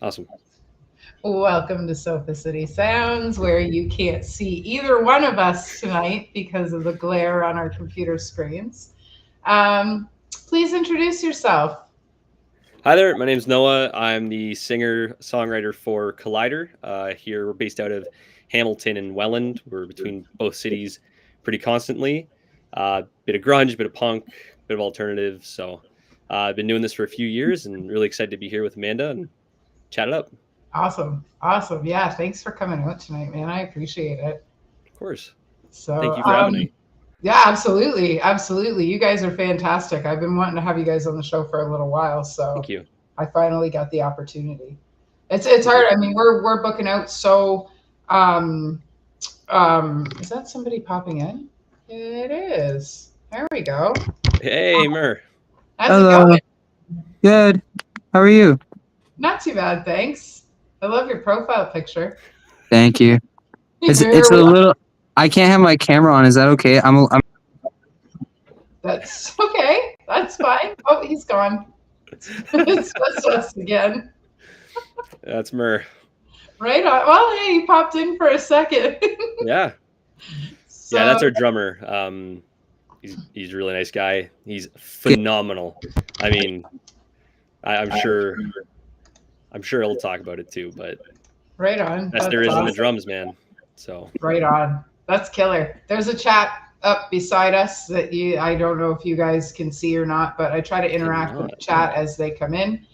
Awesome. Welcome to Sofa City Sounds, where you can't see either one of us tonight because of the glare on our computer screens. Um, Please introduce yourself. Hi there. My name's Noah. I'm the singer songwriter for Collider. Here we're based out of Hamilton and Welland. We're between both cities pretty constantly. Bit of grunge, bit of punk, bit of alternative. So I've been doing this for a few years and really excited to be here with Amanda and chat it up. Awesome. Awesome. Yeah, thanks for coming out tonight, man. I appreciate it. Of course. Thank So, you for having me. yeah, absolutely. Absolutely. You guys are fantastic. I've been wanting to have you guys on the show for a little while, so Thank you. I finally got the opportunity. It's Thank you. hard. I mean, we're booking out so um is that somebody popping in? It is. There we go. Hey, Mer. How's it Hello. going? Good. How are you? Not too bad, thanks. I love your profile picture. Thank you. It's You're a little. I can't have my camera on. Is that okay? I'm That's okay. That's fine. Oh, he's gone. It's just us again. That's Mer. Right on. Well, hey, he popped in for a second. Yeah. Yeah, So that's our drummer. He's a really nice guy. He's phenomenal. I mean, I'm sure he'll talk about it too, but right on. best there That's is in the awesome. drums, man. So Right on. That's killer. There's a chat up beside us that I don't know if you guys can see or not, but I try to interact with cannot. the chat as they come in.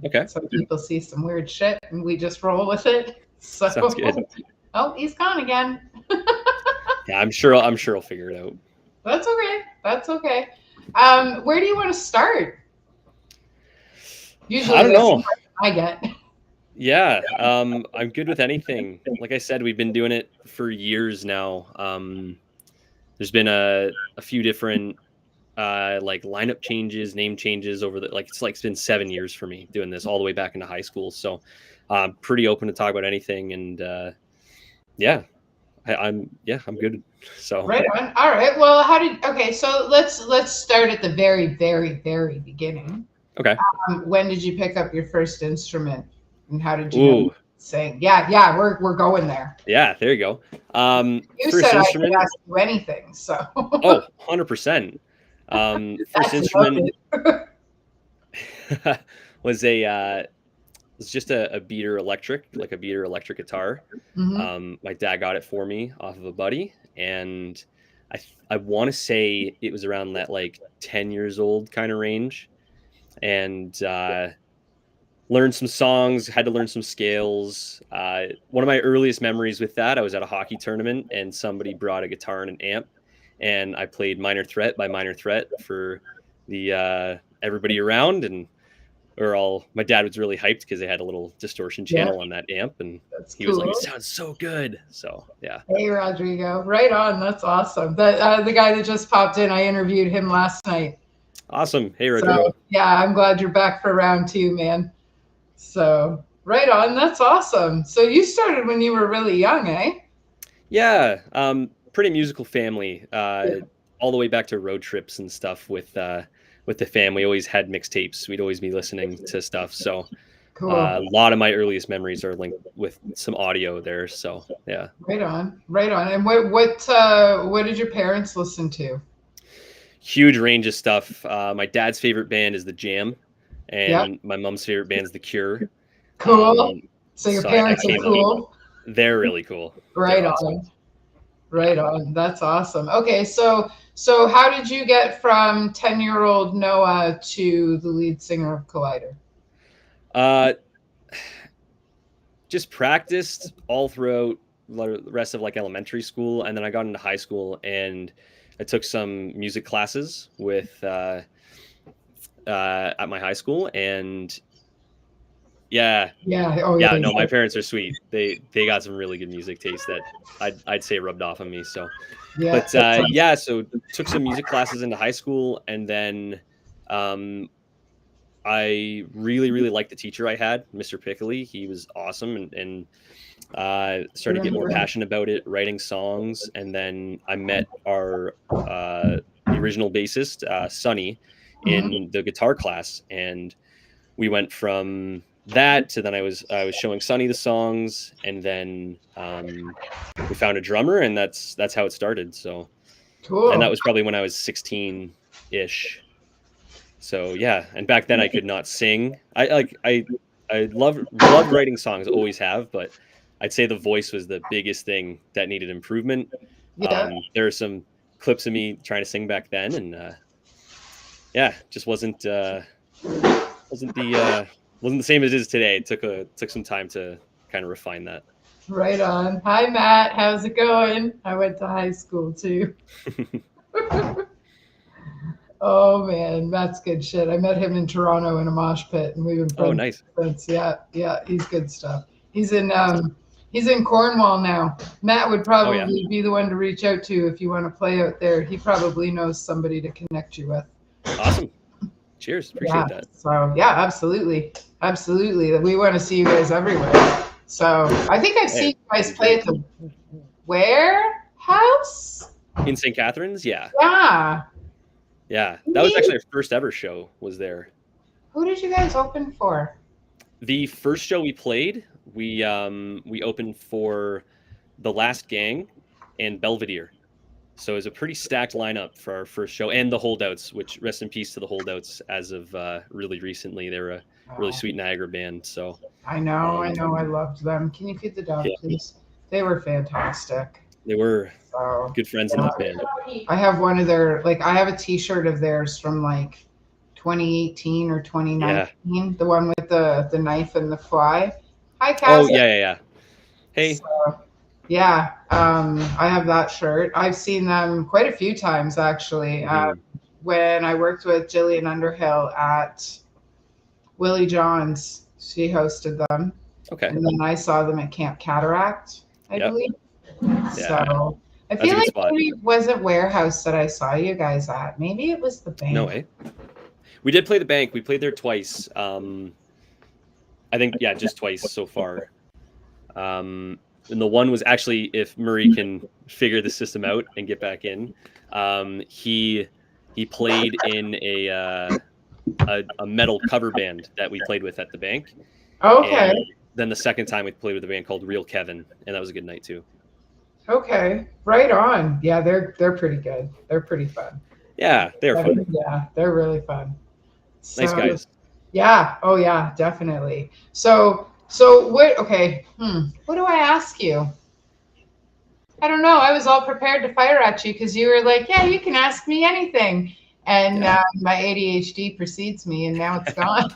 Okay, Some people see some weird shit and we just roll with it. So, sounds good. oh, he's gone again. Yeah, I'm sure I'll figure it out. That's okay. That's okay. Where do you want to start? I Usually don't that's the know. question I get. Yeah, I'm good with anything. Like I said, we've been doing it for years now. There's been a few different like lineup changes, name changes over the it's been 7 years for me doing this all the way back into high school. So I'm pretty open to talk about anything, and yeah, I'm good. So Right on. All right. Well, okay, so let's start at the very beginning. okay. When did you pick up your first instrument and how did you know you Ooh, could sing? Yeah, we're going there. yeah, there you go. You First said I could instrument. ask you anything, so Oh, 100%. First that's instrument noted. was was just a beater electric, like a beater electric guitar. Hmm. My dad got it for me off of a buddy, and I want to say it was around that like 10 years old kind of range, and learned some songs, had to learn some scales. One of my earliest memories with that, I was at a hockey tournament and somebody brought a guitar and an amp, and I played Minor Threat by Minor Threat for the everybody around, and or all my dad was really hyped because they had a little distortion Yeah, channel on that amp, and that's he was like, cool. "It sounds so good." So yeah, Hey, Rodrigo. Right on. That's awesome. The guy that just popped in, I interviewed him last night. awesome. Hey, So Rodrigo. yeah, I'm glad you're back for round two, man. So right on. That's awesome. So you started when you were really young, eh? Yeah, pretty musical family. Yeah. All the way back to road trips and stuff with the family. Always had mixtapes. We'd always be listening to stuff. So a Cool. lot of my earliest memories are linked with some audio there. So yeah, Right on. Right on. And what did your parents listen to? huge range of stuff. My dad's favorite band is the Jam, Yeah. and my mom's favorite band is the Cure. Cool. Um, So your I parents are came up. cool. They're really cool. Right They're awesome. on. Right on. That's awesome. Okay, so how did you get from 10-year-old Noah to the lead singer of Collider? Uh, just practiced all throughout the rest of like elementary school, and then I got into high school and I took some music classes with at my high school, and yeah, Yeah. Oh yeah, yeah. no, my parents are sweet. They got some really good music taste that I'd say rubbed off on me. So, Yeah. but That's yeah, so took some music classes into high school, and then um, I really liked the teacher I had, Mr. Pickley. He was awesome, and started to get more awesome. passionate about it, writing songs, and then I met our the original bassist, Sonny, Mhm. in the guitar class, and we went from that. So then I was showing Sonny the songs, and then we found a drummer, and that's how it started. So, Cool. and that was probably when I was 16-ish. So yeah, and back then I could not sing. I loved writing songs, always have, but I'd say the voice was the biggest thing that needed improvement. Yeah. There are some clips of me trying to sing back then, and just wasn't the same as it is today. It took some time to kind of refine that. Right on. Hi, Matt. How's it going? I went to high school too. Oh man, Matt's good shit. I met him in Toronto in a mosh pit, and we've been friends. Oh, nice. Since. Yeah, he's good stuff. He's in Cornwall now. Matt would probably be the one to reach out to if you want to play out there. He probably knows somebody to connect you with. Awesome. Cheers. Appreciate that. So yeah, absolutely. We want to see you guys everywhere. So I think I've seen you guys play at the Warehouse in St. Catharines. Yeah. Yeah. That was actually our first ever show. Was there? Who did you guys open for? The first show we played, we opened for The Last Gang and Belvedere. So it was a pretty stacked lineup for our first show, and the Holdouts, which rest in peace to the Holdouts as of really recently. They were a really sweet Niagara band. So I know. I loved them. Can you feed the dog, please? They were fantastic. They were good friends in that band. I have one of their, I have a t-shirt of theirs from 2018 or 2019. The one with the knife and the fly. Hi, Cass. Oh, yeah. Hey. So, yeah, I have that shirt. I've seen them quite a few times, actually. When I worked with Jillian Underhill at Willie John's, she hosted them. Okay. And then I saw them at Camp Cataract, I believe. Yeah. So I feel like maybe it wasn't Warehouse that I saw you guys at. Maybe it was the bank. No way. We did play the bank. We played there twice. I think, just twice so far. And the one was actually, if Murray can figure the system out and get back in, he played in a metal cover band that we played with at the bank. Okay. And then the second time we played with a band called Real Kevin, and that was a good night too. Okay, right on. Yeah, they're pretty good. They're pretty fun. Yeah, they're fun. Yeah, they're really fun. Nice guys. Yeah. Oh yeah, definitely. So what? Okay. What do I ask you? I don't know. I was all prepared to fire at you because you were like, "Yeah, you can ask me anything," and my ADHD precedes me, and now it's gone.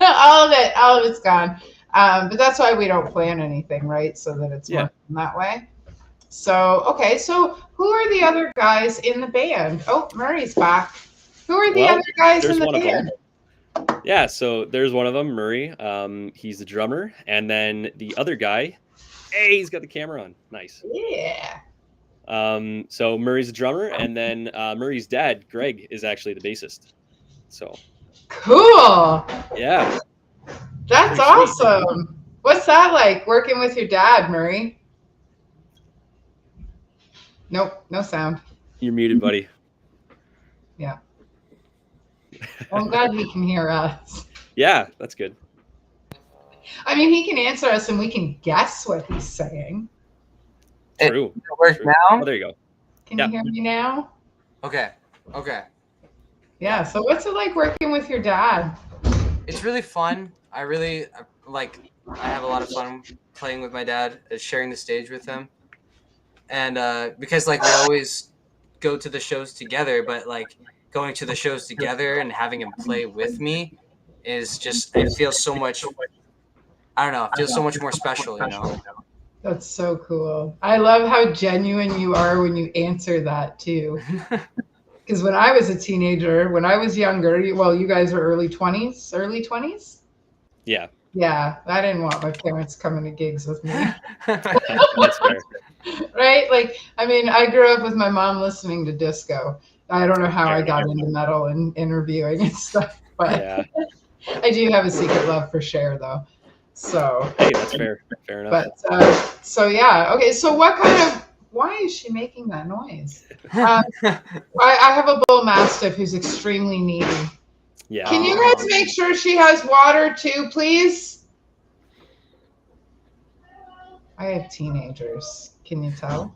all of it's gone. But that's why we don't plan anything, right? So that it's working that way. So, okay. So who are the other guys in the band? Oh, Murray's back. Who are the other guys in the band? Yeah, so there's one of them, Murray. He's the drummer. And then the other guy, hey, he's got the camera on. Nice. Yeah. So Murray's the drummer. And then Murray's dad, Greg, is actually the bassist. So cool. Yeah. That's awesome. What's that like, working with your dad, Murray? Nope, no sound. You're muted, buddy. Yeah. Well, I'm glad he can hear us. Yeah, that's good. I mean, he can answer us and we can guess what he's saying. True. It works now? Oh, there you go. Can you hear me now? Okay. Yeah, so what's it like working with your dad? It's really fun. I really, I have a lot of fun playing with my dad, sharing the stage with him. And because, we always go to the shows together, but, going to the shows together and having him play with me is just, it feels so much, I don't know, it feels so much more special, you know? That's so cool. I love how genuine you are when you answer that, too. Because when I was a teenager, when I was younger, you guys are early 20s? Yeah. Yeah, I didn't want my parents coming to gigs with me. That's fair. Right? I grew up with my mom listening to disco. I don't know how I got into metal and interviewing and stuff, but I do have a secret love for Cher, though. So hey, that's fair. Fair enough. But okay. So why is she making that noise? I have a bull mastiff who's extremely needy. Yeah. Can you guys make sure she has water too, please? I have teenagers. Can you tell?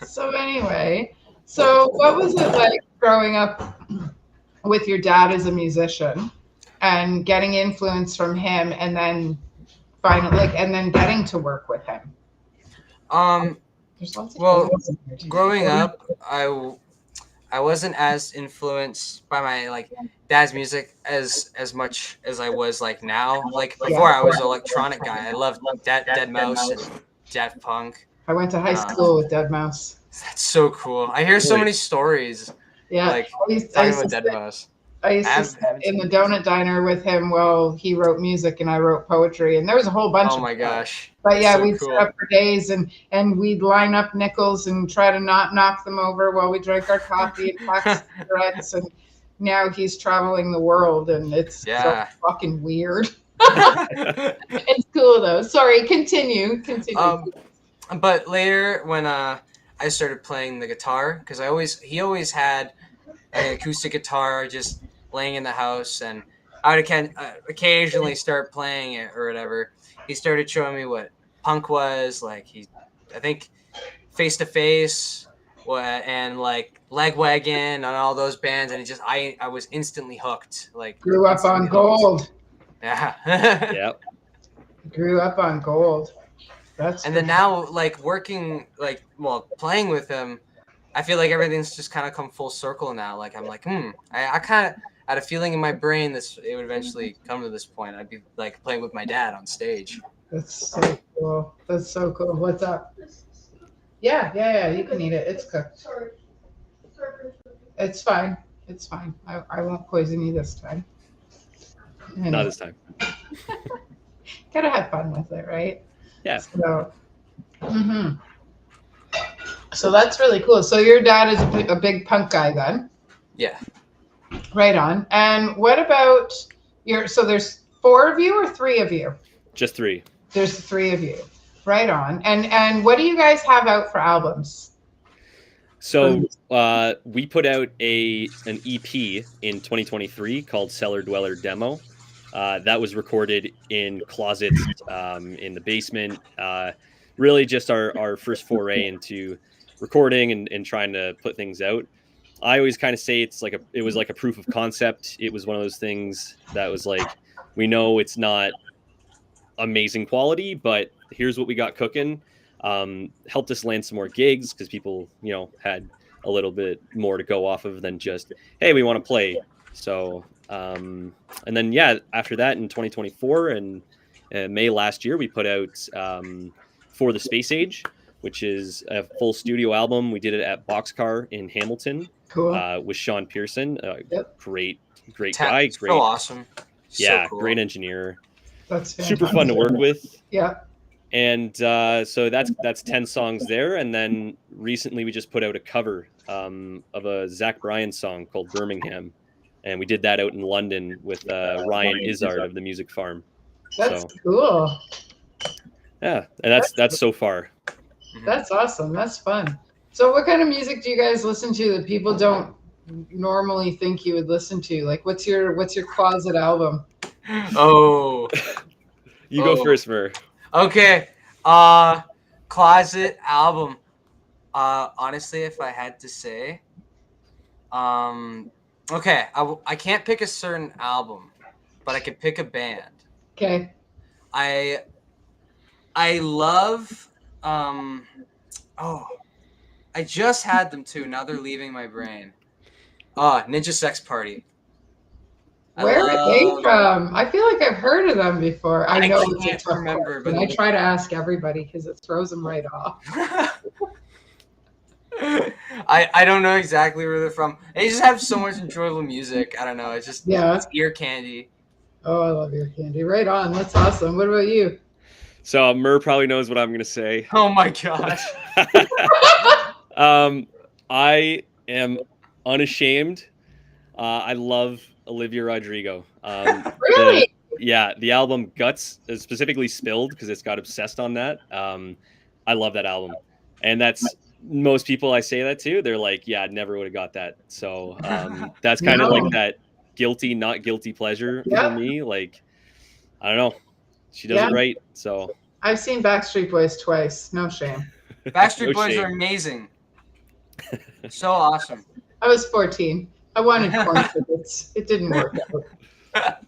So anyway, so what was it like growing up with your dad as a musician and getting influence from him, and then finally, and then getting to work with him? There's lots of Well, photos in here, too. growing up, I wasn't as influenced by my like dad's music as much as I was like now. Like before, I was an electronic guy. I loved Dead Mouse and Daft Punk. I went to high school with Dead Mouse. That's so cool. I hear so Really? many stories Yeah, like I used talking to about Dead sit- Mouse. I used to haven't- sit haven't in the seen donut diner with him while he wrote music and I wrote poetry, and there was a whole bunch Oh of my them. gosh. But yeah, So we'd cool. sit up for days and we'd line up nickels and try to not knock them over while we drank our coffee and pack cigarettes. And now he's traveling the world, and it's Yeah. so fucking weird. It's cool though. Sorry, continue. But later when I started playing the guitar, because he always had an acoustic guitar just laying in the house, and I would occasionally start playing it or whatever. He started showing me what punk was like. I think Face to Face, and like Legwagon and all those bands, and I was instantly hooked. Like Grew up on instantly hooked. gold. Yeah. Yep. Grew up on gold. That's And then now, like playing with him, I feel like everything's just kind of come full circle now. Like I'm like, I kind of had a feeling in my brain it would eventually come to this point. I'd be like playing with my dad on stage. That's so cool. That's so cool. What's up? Yeah. You can eat it. It's cooked. It's fine. It's fine. I won't poison you this time. Not this time. Gotta have fun with it, right? Yeah. So, so that's really cool. So your dad is a big punk guy then? Yeah. Right on. And what about so there's 4 of you or 3 of you? Just 3. There's 3 of you. Right on. And what do you guys have out for albums? So we put out an EP in 2023 called Cellar Dweller Demo. That was recorded in closets in the basement. Really just our first foray into recording and trying to put things out. I always kind of say it was like a proof of concept. It was one of those things that was like, we know it's not amazing quality, but here's what we got cooking. Helped us land some more gigs because people, had a little bit more to go off of than just, hey, we want to play. So, and then, after that in 2024 and May last year, we put out For the Space Age, which is a full studio album. We did it at Boxcar in Hamilton. Cool. With Sean Pearson. Yep. Great guy. Great. So awesome. Yeah, So cool. great engineer. That's Super fun to work with. Yeah. And so that's 10 songs there. And then recently we just put out a cover of a Zach Bryan song called Birmingham. And we did that out in London with Ryan Izzard of the Music Farm. That's cool. Yeah, and that's so far. That's awesome. That's fun. So what kind of music do you guys listen to that people don't normally think you would listen to? Like what's your closet album? Oh. You go first, Mer. Okay. Closet album. Honestly, if I had to say, okay, I can't pick a certain album, but I could pick a band. Okay. I love I just had them too. Now they're leaving my brain. Ninja Sex Party. Where are they from? I feel like I've heard of them before. I know it's a can't tough remember, question. but I try to ask everybody because it throws them right off. I don't know exactly where they're from. They just have so much enjoyable music. I don't know. It's just it's ear candy. Oh, I love ear candy. Right on. That's awesome. What about you? So Mer probably knows what I'm gonna say. Oh my gosh. I am unashamed. I love Olivia Rodrigo. Really? The album Guts, specifically Spilled, because it's got obsessed on that. I love that album. And that's most people I say that to, they're like, yeah, I never would have got that. So that's kind of like that guilty, not guilty pleasure for me. Like, I don't know. She does Yeah. it right. So I've seen Backstreet Boys twice. No shame. Backstreet No Boys shame. are amazing. So awesome. I was 14. I wanted corn tickets. It didn't work out.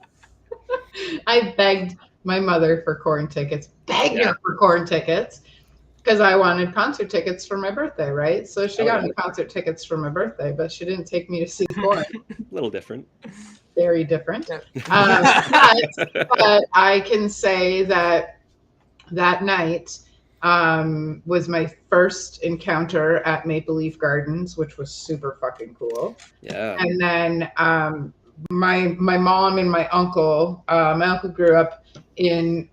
I begged my mother for corn tickets. Begged Yeah. her for corn tickets because I wanted concert tickets for my birthday, right? So she Oh, got yeah. me concert tickets for my birthday, but she didn't take me to see corn. A little different. Very different. Yeah. But I can say that that night was my first encounter at Maple Leaf Gardens, which was super fucking cool. Yeah. And then my mom and my uncle grew up in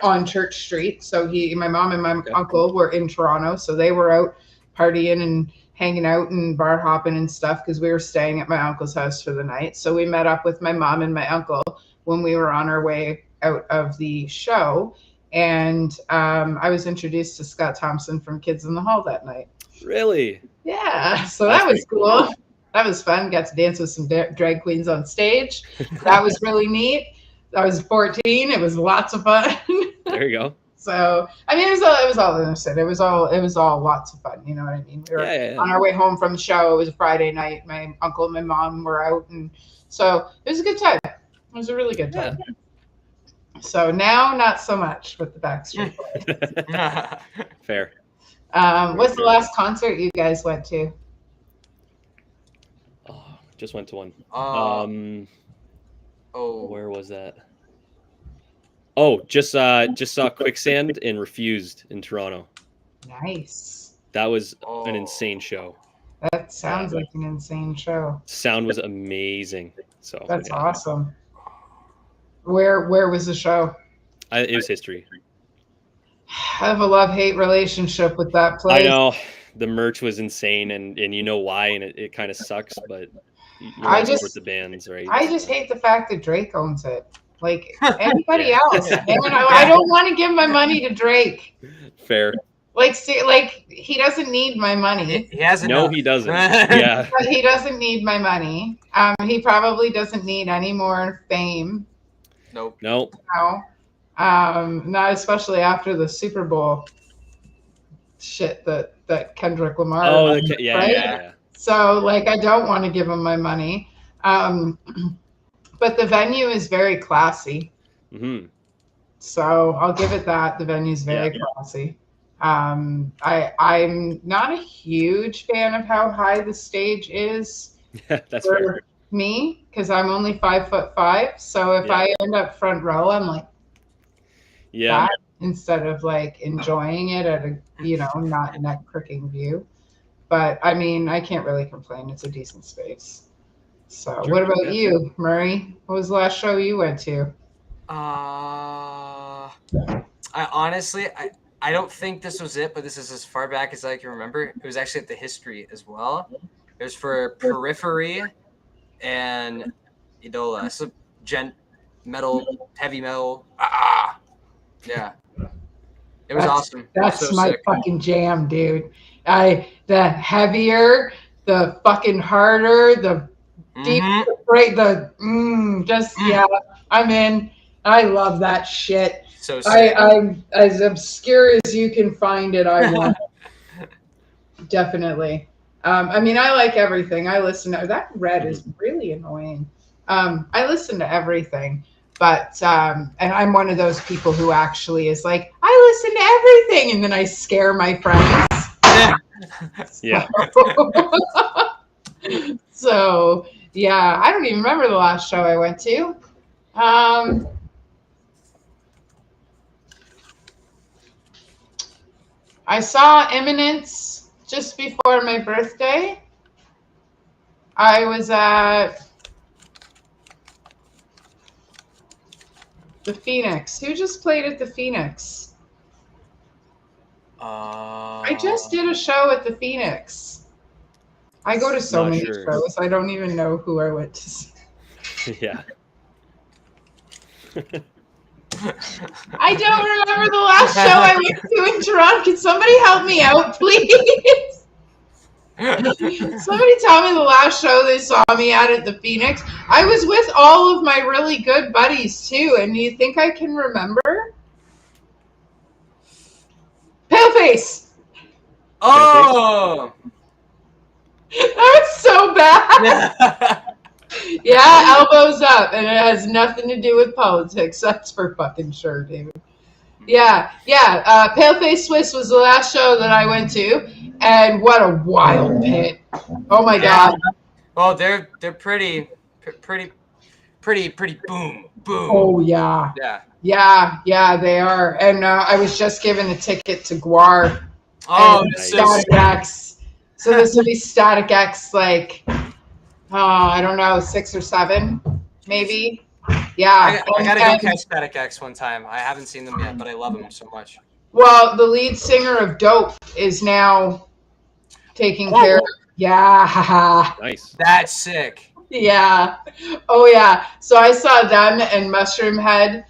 on Church Street, so my mom and my uncle were in Toronto, so they were out partying and hanging out and bar hopping and stuff because we were staying at my uncle's house for the night. So we met up with my mom and my uncle when we were on our way out of the show. And I was introduced to Scott Thompson from Kids in the Hall that night. Really? Yeah, so That's that was pretty cool. cool. That was fun. Got to dance with some drag queens on stage. That was really neat. I was 14. It was lots of fun. There you go. So I mean, it was all innocent. It was all lots of fun. You know what I mean? We were Yeah. on our way home from the show. It was a Friday night. My uncle and my mom were out, and so it was a good time. It was a really good time. So now, not so much with the Backstreet Boys. Fair. What's the last concert you guys went to? Oh, just went to one. Oh, Where was that? Oh, just saw Quicksand and Refused in Toronto. Nice. That was an insane show. That sounds like an insane show. Sound was amazing. So That's yeah. awesome. Where was the show? It was history. I have a love-hate relationship with that place. I know the merch was insane, and you know why, and it kind of sucks, but you I know, just- support the bands, right? I just hate the fact that Drake owns it. Like anybody else, man. I don't want to give my money to Drake. Fair. Like, see, like he doesn't need my money. he has No, enough. he doesn't. Yeah. But he doesn't need my money. He probably doesn't need any more fame. Nope. No. No. Not especially after the Super Bowl shit that Kendrick Lamar. Oh, did, yeah, right? yeah. So like I don't want to give him my money. But the venue is very classy. Mm-hmm. So I'll give it that. The venue's very classy. I'm not a huge fan of how high the stage is That's for fair. me because I'm only 5'5". So if I end up front row, I'm like Yeah. that instead of like enjoying it at a not neck cricking view. But I mean, I can't really complain. It's a decent space. So what about you, Murray? What was the last show you went to? I honestly, I don't think this was it, but this is as far back as I can remember. It was actually at the History as well. It was for Periphery and Idola. So metal, heavy metal. Yeah. It was awesome. That's so my sick. fucking jam, dude. The heavier, the fucking harder, the deep, right? I'm in. I love that shit. So sick. I'm as obscure as you can find it. I want it. Definitely. I mean, I like everything. I listen to that. Red is really annoying. I listen to everything, but and I'm one of those people who actually is like, I listen to everything, and then I scare my friends. Yeah. So yeah, I don't even remember the last show I went to. I saw Eminence just before my birthday. I was at the Phoenix. Who just played at the Phoenix? I just did a show at the Phoenix. I go to so Not many sure. shows. I don't even know who I went to see. Yeah. I don't remember the last show I went to in Toronto. Can somebody help me out, please? Somebody tell me the last show they saw me at the Phoenix. I was with all of my really good buddies too, and you think I can remember? Paleface! Oh! That was so bad. Yeah, elbows up, and it has nothing to do with politics. That's for fucking sure, David. Yeah. Paleface Swiss was the last show that I went to, and what a wild pit! Oh my god! Well, they're pretty boom. Oh yeah, Yeah. they are. And I was just given a ticket to Guar. Oh, and that's so Static X. So this will be Static X, like, I don't know, 6 or 7, maybe. Yeah. I gotta go catch Static X one time. I haven't seen them yet, but I love them so much. Well, the lead singer of Dope is now taking care of. Yeah. Nice. That's sick. Yeah. Oh, yeah. So I saw them and Mushroom Head,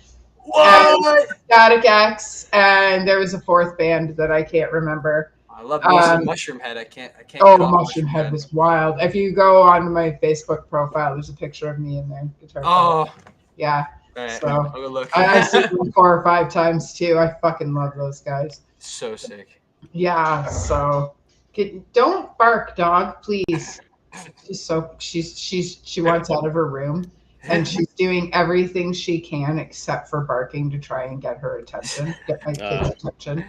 What? Static X, and there was a 4th band that I can't remember. I love me some Mushroom Head. I can't. Oh, get off Mushroom Head was wild. If you go onto my Facebook profile, there's a picture of me in there. Guitar Oh. yeah. All right, So, I'll go look. I've seen them 4 or 5 times too. I fucking love those guys. So sick. Yeah. So, don't bark, dog, please. She wants out of her room, and she's doing everything she can except for barking to try and get her attention, get my kids' attention.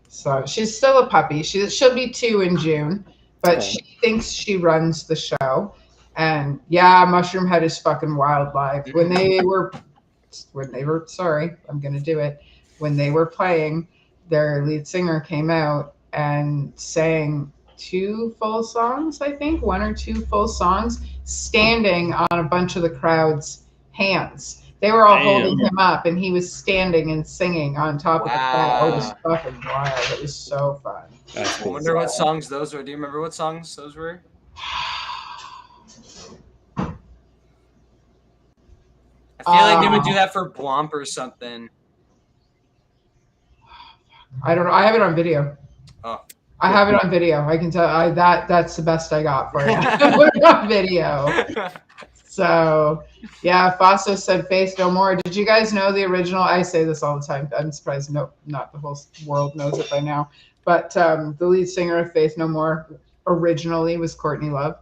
So she's still a puppy. She'll be 2 in June, but she thinks she runs the show. And yeah, Mushroom Head is fucking wild live. When they were sorry, I'm gonna do it. When they were playing, their lead singer came out and sang 2 full songs, I think, 1 or 2 full songs, standing on a bunch of the crowd's hands. They were all holding him up, and he was standing and singing on top of the crowd. It was fucking wild. It was so fun. I wonder what songs those were. Do you remember what songs those were? I feel like they would do that for Blomp or something. I don't know. I have it on video. Oh. I have it on video. I can tell. That's the best I got for you. Put it on video. So, yeah, Faso said Faith No More. Did you guys know the original? I say this all the time. I'm surprised not the whole world knows it by now. But the lead singer of Faith No More originally was Courtney Love.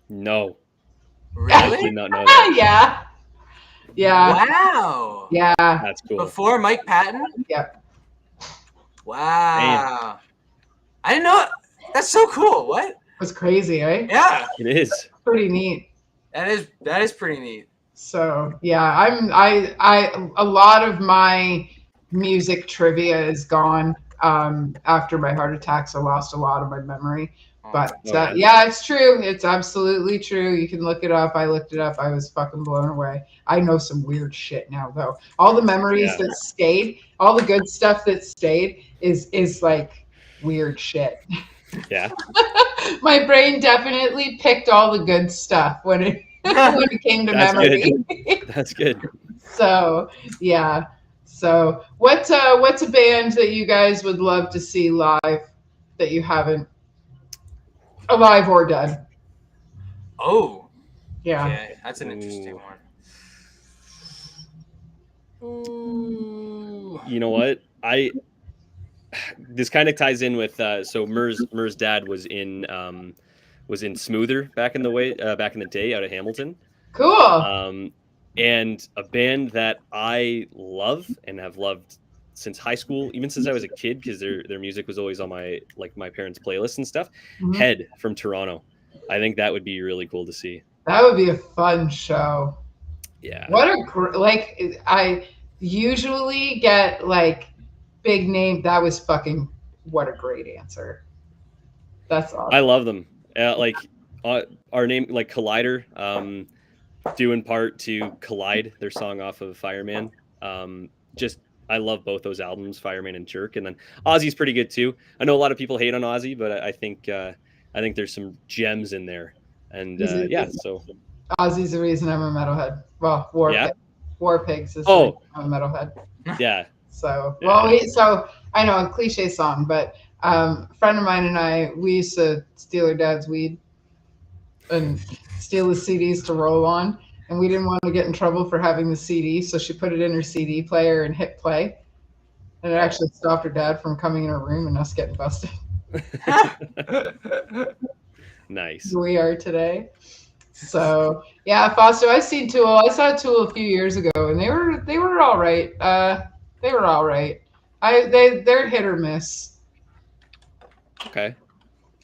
No. Really? I did not know that. Yeah. Wow. Yeah. That's cool. Before Mike Patton? Yep. Wow. I didn't know it. That's so cool. What? It was crazy, eh? Yeah. It is. Pretty neat. That is pretty neat. So yeah, I a lot of my music trivia is gone after my heart attacks. I lost a lot of my memory. But yeah, it's true. It's absolutely true. You can look it up. I looked it up. I was fucking blown away. I know some weird shit now, though. All the memories that stayed, all the good stuff that stayed is like weird shit. Yeah. My brain definitely picked all the good stuff when it came to memory. That's good. So yeah. So what's a band that you guys would love to see live that you haven't? Alive or dead? Oh. Yeah. Okay, that's an interesting one. Ooh. You know what? This kind of ties in with so Mur's dad was in Smoother back in the day out of Hamilton. Cool. And a band that I love and have loved since high school, even since I was a kid, because their music was always on my parents' playlists and stuff. Mm-hmm. Head from Toronto. I think that would be really cool to see. That would be a fun show. Yeah. What I usually get like big name. That was fucking what a great answer. That's awesome. I love them. Our name, like Collider, due in part to Collide, their song off of Fireman. I love both those albums, Fireman and Jerk, and then Ozzy's pretty good too. I know a lot of people hate on Ozzy, but I think there's some gems in there, and so Ozzy's the reason I'm a metalhead. Well, War Pigs is the reason I'm a metalhead. Yeah. So I know a cliche song, but A friend of mine and I, we used to steal her dad's weed and steal his CDs to roll on. And we didn't want to get in trouble for having the CD, so she put it in her CD player and hit play. And it actually stopped her dad from coming in her room and us getting busted. Nice. Here we are today. So yeah, Foster, I've seen Tool. I saw Tool a few years ago, and they were all right. They were all right. They're hit or miss. Okay.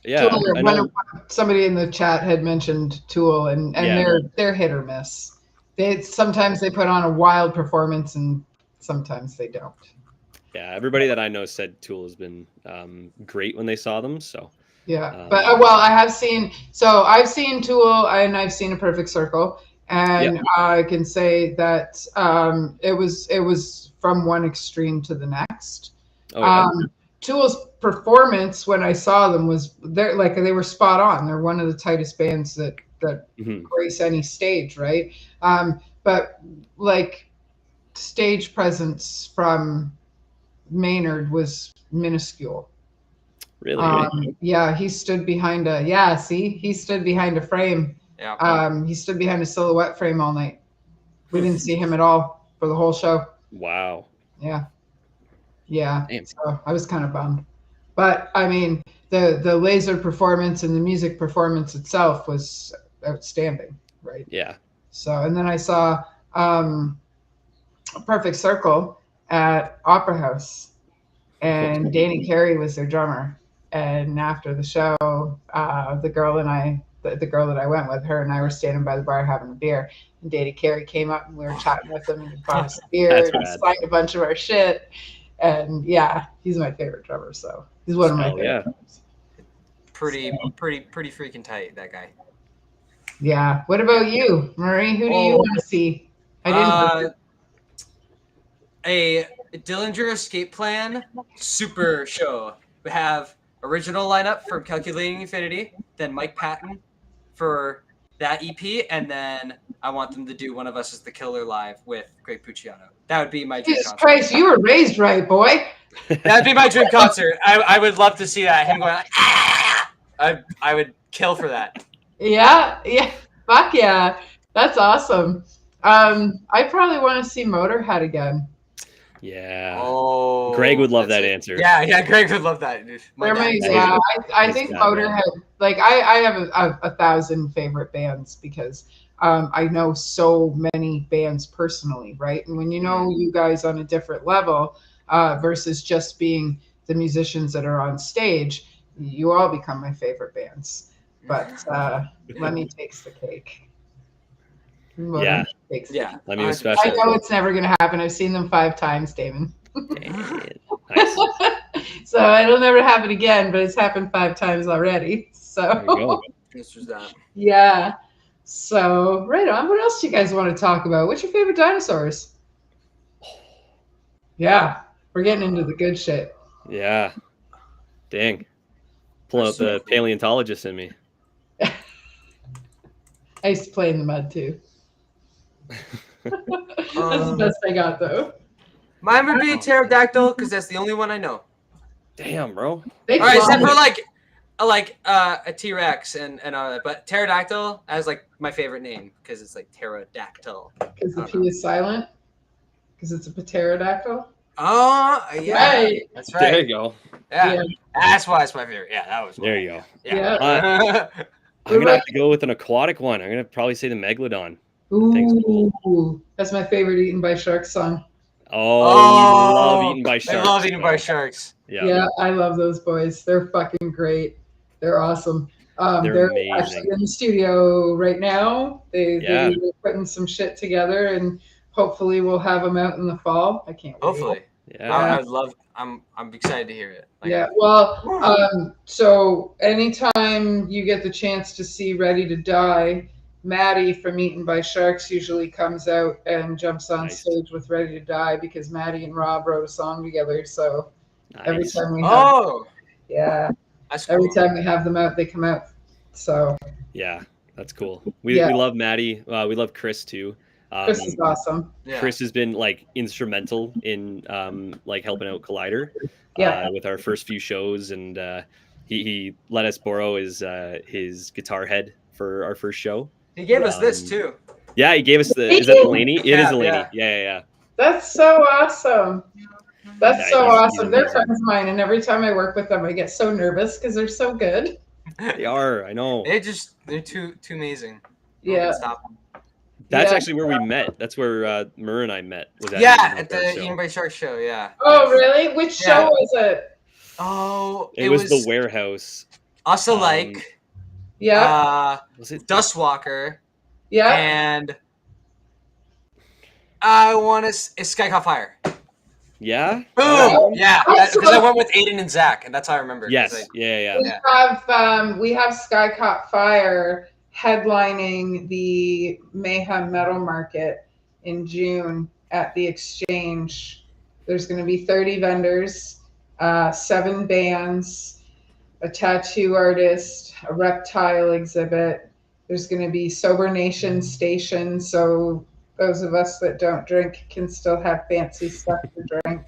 Yeah. Tool, I know. somebody in the chat had mentioned Tool, and Yeah. they're hit or miss. Sometimes they put on a wild performance, and sometimes they don't. Yeah. Everybody that I know said Tool has been great when they saw them. So. Yeah, but well, I've seen Tool and I've seen A Perfect Circle, and I can say that it was from one extreme to the next. Oh, yeah. Tool's performance when I saw them was they were spot on. They're one of the tightest bands that grace any stage, right? But like stage presence from Maynard was minuscule. Really? Yeah, he stood behind a frame. Yeah. He stood behind a silhouette frame all night. We didn't see him at all for the whole show. Wow. Yeah. Yeah. Damn. So I was kind of bummed. But I mean, the laser performance and the music performance itself was outstanding, right? Yeah. So, and then I saw A Perfect Circle at Opera House, and Danny Carey was their drummer. And after the show, the girl that I went with, her and I were standing by the bar having a beer. And Danny Carey came up and we were chatting with him and he bought us a beer and signed a bunch of our shit. And yeah, he's my favorite drummer. So he's one of my favorite drummers. Pretty freaking tight, that guy. Yeah. What about you, Murray? Who do you want to see? I didn't. A Dillinger Escape Plan super show. We have original lineup from Calculating Infinity, then Mike Patton for that EP, and then I want them to do One of Us is the Killer live with Greg Puciano. That would be my dream Jesus concert. Christ, you were raised right, boy. That'd be my dream concert. I would love to see that. Him going like, ah! I would kill for that. Yeah, fuck yeah, that's awesome. I probably want to see Motorhead again. Yeah. Oh, Greg would love that answer. Yeah, Greg would love that. I think Motorhead. Like I have a 1,000 favorite bands because I know so many bands personally, right? And when you know you guys on a different level versus just being the musicians that are on stage, you all become my favorite bands. But Lemmy takes the cake. Yeah. Lemmy was special. I know it's never going to happen. I've seen them 5 times, Damon. Nice. So it'll never happen again, but it's happened 5 times already. So There you go. This was that. Yeah. So right on. What else do you guys want to talk about? What's your favorite dinosaurs? Yeah, we're getting into the good shit. Yeah. Dang. Pull out the paleontologist in me. I used to play in the mud too. That's the best I got though. Mine would be pterodactyl because that's the only one I know. Damn, bro. All right, except for like a T-Rex and but pterodactyl as like my favorite name because it's like pterodactyl. Because the P is silent. Because it's a pterodactyl. Oh yeah, right. That's right. There you go. Yeah. That's why it's my favorite. Yeah, that was. There you go. Yeah. I'm gonna have to go with an aquatic one. I'm gonna probably say the megalodon. Ooh, that's my favorite Eaten by Sharks song. Oh, you love Eaten by Sharks. I love Eaten by Sharks. Yeah, I love those boys. They're fucking great. They're awesome. They're actually in the studio right now. They're putting some shit together, and hopefully we'll have them out in the fall. I can't wait. Hopefully. Yeah. I would love. I'm excited to hear it. Like, yeah. Well, so anytime you get the chance to see Ready to Die, Maddie from Eaten by Sharks usually comes out and jumps on stage with Ready to Die because Maddie and Rob wrote a song together. So every time we have, every time we have them out, they come out. So yeah, that's cool. We love Maddie. We love Chris too. Chris is awesome. Chris has been like instrumental in like helping out Collider. with our first few shows, and he let us borrow his guitar head for our first show. He gave us this too. Yeah, he gave us the. Thank Is that you. the Laney? It is Yeah, a Laney. yeah. Yeah. That's so awesome. That's Yeah, so he's awesome. They're amazing. friends of mine, and every time I work with them, I get so nervous because they're so good. They are. I know. They're too amazing. No one Yeah. can stop them. That's Yeah. actually where we met. That's where Murr and I met. Was Yeah, Eating at by Shark the show. Eating by Shark show. Yeah. Oh, really? Which Yeah. show was it? Oh, It was the warehouse. Us Alike, Yeah. Was it? Dustwalker, Yeah. and I want to. It's Sky Caught Fire. Yeah. Boom! Yeah, That's because I what- went with Aiden and Zach, and that's how I remember. 'cause Yes. Yeah. We have Sky Caught Fire headlining the Mayhem Metal Market in June at the Exchange. There's going to be 30 vendors, 7 bands, a tattoo artist, a reptile exhibit. There's going to be Sober Nation stations, so those of us that don't drink can still have fancy stuff to drink.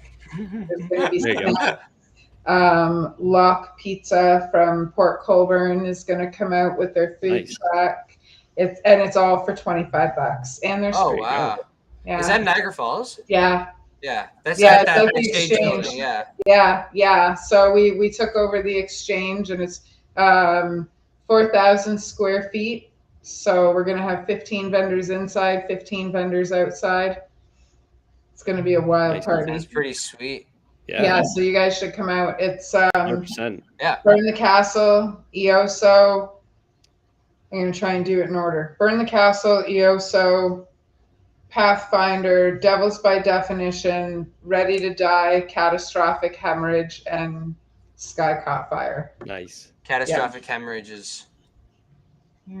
There's going to be There you go. Lock Pizza from Port Colborne is going to come out with their food Nice. truck. It's all for $25, and there's Oh There you wow! yeah, Is that Niagara Falls? yeah, Yeah, that's Yeah, at that it's at the exchange Exchange. building. Yeah. yeah. So we took over the Exchange, and it's 4,000 square feet. So we're gonna have 15 vendors inside, 15 vendors outside. It's gonna be a wild Nice. party. That's pretty sweet. Yeah, so you guys should come out. It's 100%. Burn the Castle, EOSO. I'm going to try and do it in order. Burn the Castle, EOSO, Pathfinder, Devils by Definition, Ready to Die, Catastrophic Hemorrhage, and Sky Caught Fire. Nice. Catastrophic hemorrhages.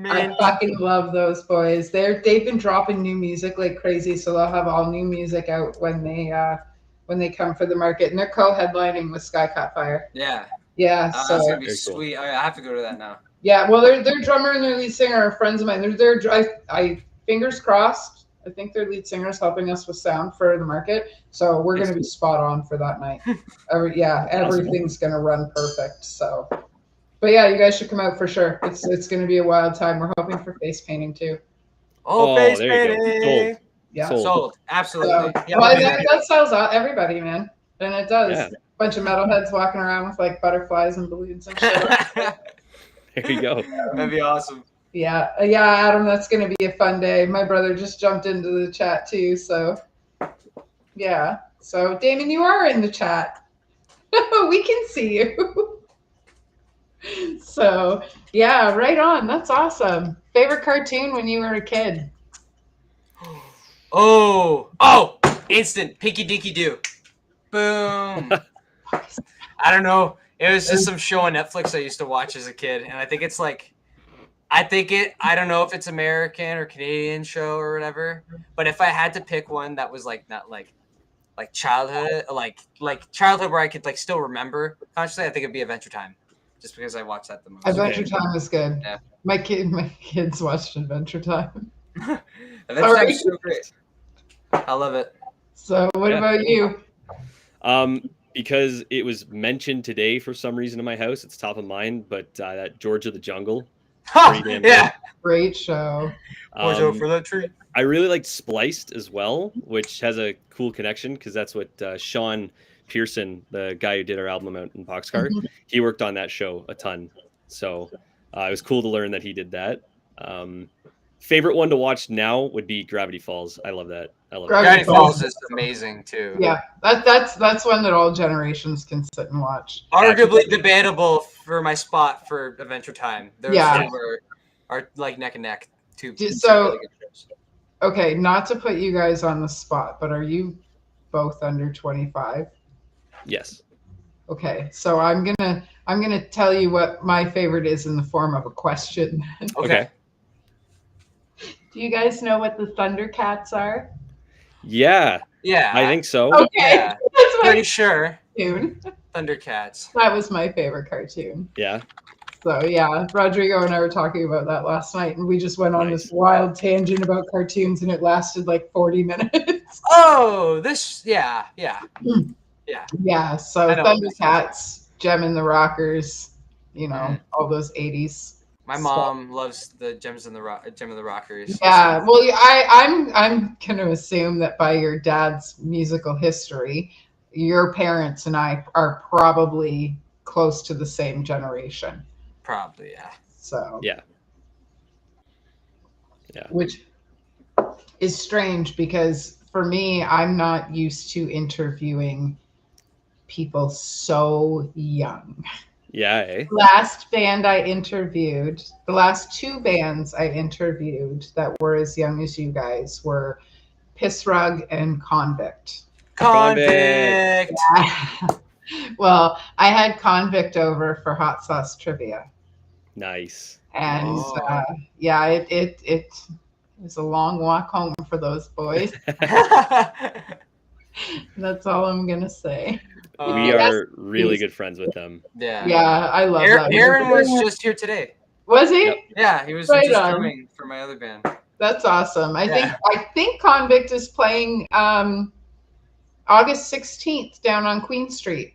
I fucking love those boys. They've been dropping new music like crazy, so they'll have all new music out when they come for the market, and they're co-headlining with Sky Caught Fire. Yeah. Yeah, That's so gonna be Very cool. sweet. Oh, yeah, I have to go to that now. yeah. Well, their drummer and their lead singer are friends of mine. I fingers crossed. I think their lead singer is helping us with sound for the market, so we're going to be spot on for that night. Everything's going to run perfect. So, but yeah, you guys should come out for sure. It's going to be a wild time. We're hoping for face painting too. Oh, Oh, face there you go. painting. Yeah. Sold. Sold. Absolutely. So, Yeah, well, we'll do that sells out everybody, man, and it does. Yeah. Bunch of metalheads walking around with like butterflies and balloons and shit. that. There you go. That'd be awesome. Yeah, Adam, that's going to be a fun day. My brother just jumped into the chat too, so yeah. So Damon, you are in the chat. We can see you. So yeah, right on. That's awesome. Favorite cartoon when you were a kid? Oh, instant Pinky Dinky Doo. Boom. I don't know. It was just some show on Netflix I used to watch as a kid, and I think it's like, I don't know if it's American or Canadian show or whatever, but if I had to pick one that was like not like childhood, like childhood where I could like still remember consciously, I think it'd be Adventure Time, just because I watched that the most. Adventure Time is good. Yeah. My kids watched Adventure Time. Adventure Time is so great. I love it. So what Yeah. about you? Because it was mentioned today for some reason in my house, it's top of mind. But that George of the Jungle. Pretty damn Yeah. Great show. Watch out Um, for that tree. I really liked Spliced as well, which has a cool connection because that's what Sean Pearson, the guy who did our album out in Boxcar, he worked on that show a ton. So it was cool to learn that he did that. Favorite one to watch now would be Gravity Falls. I love that. I love Gravity that. Falls is amazing too. Yeah, that's one that all generations can sit and watch. Arguably debatable for my spot for Adventure Time. Those Yeah. two are like neck and neck. Two So- really good shows. Okay, not to put you guys on the spot, but are you both under 25? Yes. Okay, so I'm gonna tell you what my favorite is in the form of a question. Okay. Do you guys know what the Thundercats are? Yeah, Yeah. I think so. Okay, Yeah. that's my Pretty sure. cartoon. Thundercats. That was my favorite cartoon. Yeah. So yeah, Rodrigo and I were talking about that last night, and we just went on Nice. this wild tangent about cartoons, and it lasted like 40 minutes. Oh, this. Yeah. Yeah. Yeah, so I know. Thundercats, Gem and the Rockers, you know, Mhm. all those 80s. My So- mom loves the Gem of the Rockers. Yeah, well, I'm gonna assume that by your dad's musical history, your parents and I are probably close to the same generation. Probably, yeah. So Yeah. Yeah. which is strange because for me, I'm not used to interviewing people so young. Yeah. Eh? Last band I interviewed, the last two bands I interviewed that were as young as you guys were Piss Rug and Convict. Convict. Well, I had Convict over for hot sauce trivia, Nice. and Oh. yeah, it was a long walk home for those boys. That's all I'm gonna say. We Yes, are really please. good friends with them. Yeah. Yeah, I love that. Aaron was just here today. Was he? Yep. Yeah, he was Right just on. drumming for my other band. That's awesome. I Yeah. think Convict is playing August 16th down on Queen Street.